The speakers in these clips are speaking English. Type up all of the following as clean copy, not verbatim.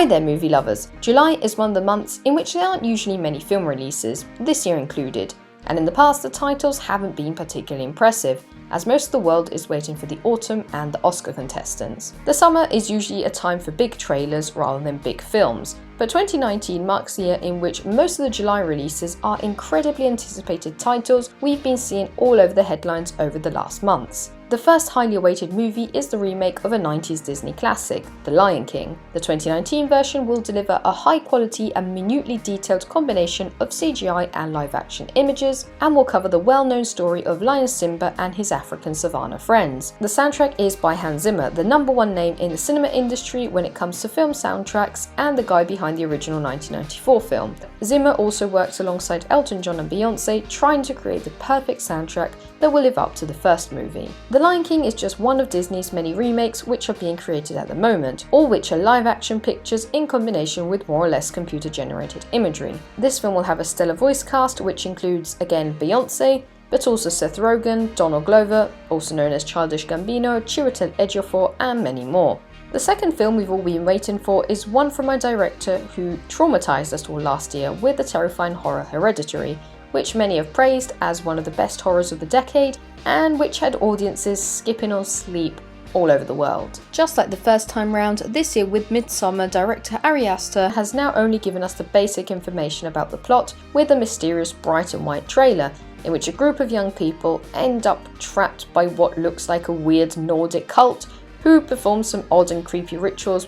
Hi there movie lovers! July is one of the months in which there aren't usually many film releases, this year included, and in the past the titles haven't been particularly impressive, as most of the world is waiting for the autumn and the Oscar contestants. The summer is usually a time for big trailers rather than big films, but 2019 marks the year in which most of the July releases are incredibly anticipated titles we've been seeing all over the headlines over the last months. The first highly awaited movie is the remake of a 90s Disney classic, The Lion King. The 2019 version will deliver a high quality and minutely detailed combination of CGI and live action images, and will cover the well-known story of Lion Simba and his African savanna friends. The soundtrack is by Hans Zimmer, the #1 name in the cinema industry when it comes to film soundtracks and the guy behind the original 1994 film. Zimmer also worked alongside Elton John and Beyoncé, trying to create the perfect soundtrack that will live up to the first movie. The Lion King is just one of Disney's many remakes which are being created at the moment, all which are live-action pictures in combination with more or less computer-generated imagery. This film will have a stellar voice cast which includes, again, Beyoncé, but also Seth Rogen, Donald Glover, also known as Childish Gambino, Chiwetel Ejiofor, and many more. The second film we've all been waiting for is one from a director who traumatized us all last year with the terrifying horror Hereditary, which many have praised as one of the best horrors of the decade, and which had audiences skipping on sleep all over the world. Just like the first time round, this year with Midsommar, director Ari Aster has now only given us the basic information about the plot with a mysterious bright and white trailer, in which a group of young people end up trapped by what looks like a weird Nordic cult who perform some odd and creepy rituals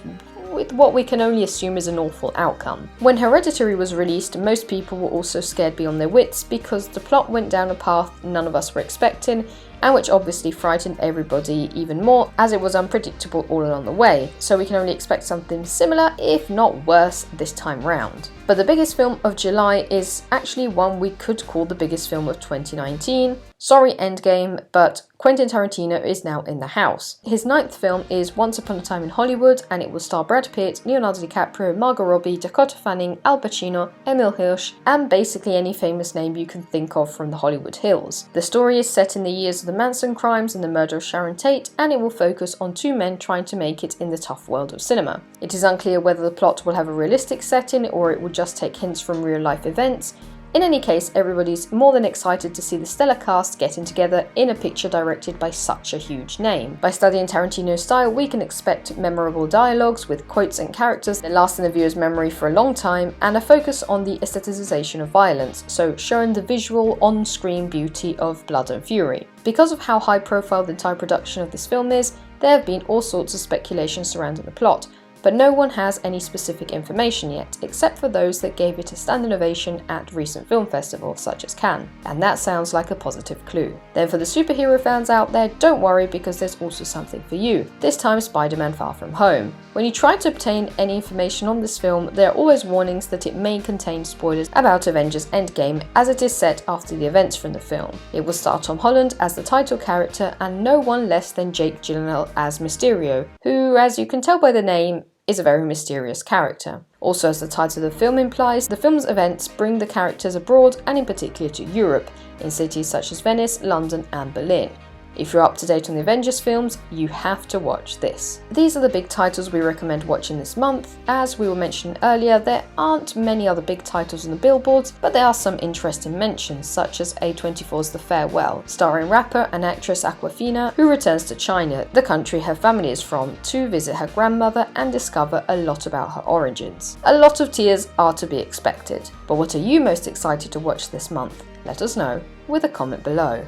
with what we can only assume is an awful outcome. When Hereditary was released, most people were also scared beyond their wits because the plot went down a path none of us were expecting, and which obviously frightened everybody even more as it was unpredictable all along the way, so we can only expect something similar, if not worse, this time round. But the biggest film of July is actually one we could call the biggest film of 2019. Sorry Endgame, but Quentin Tarantino is now in the house. His 9th film is Once Upon a Time in Hollywood, and it will star Brad Pitt, Leonardo DiCaprio, Margot Robbie, Dakota Fanning, Al Pacino, Emile Hirsch, and basically any famous name you can think of from the Hollywood Hills. The story is set in the years of the Manson crimes and the murder of Sharon Tate, and it will focus on two men trying to make it in the tough world of cinema. It is unclear whether the plot will have a realistic setting or it will just take hints from real life events. In any case, everybody's more than excited to see the stellar cast getting together in a picture directed by such a huge name. By studying Tarantino's style, we can expect memorable dialogues with quotes and characters that last in the viewer's memory for a long time, and a focus on the aestheticization of violence, so showing the visual on-screen beauty of blood and fury. Because of how high-profile the entire production of this film is, there have been all sorts of speculation surrounding the plot, but no one has any specific information yet, except for those that gave it a standing ovation at recent film festivals such as Cannes, and that sounds like a positive clue. Then for the superhero fans out there, don't worry because there's also something for you, this time Spider-Man Far From Home. When you try to obtain any information on this film, there are always warnings that it may contain spoilers about Avengers Endgame, as it is set after the events from the film. It will star Tom Holland as the title character and no one less than Jake Gyllenhaal as Mysterio, who, as you can tell by the name, is a very mysterious character. Also, as the title of the film implies, the film's events bring the characters abroad and in particular to Europe, in cities such as Venice, London and Berlin. If you're up to date on the Avengers films, you have to watch this. These are the big titles we recommend watching this month. As we were mentioning earlier, there aren't many other big titles on the billboards, but there are some interesting mentions, such as A24's The Farewell, starring rapper and actress Awkwafina, who returns to China, the country her family is from, to visit her grandmother and discover a lot about her origins. A lot of tears are to be expected, but what are you most excited to watch this month? Let us know with a comment below.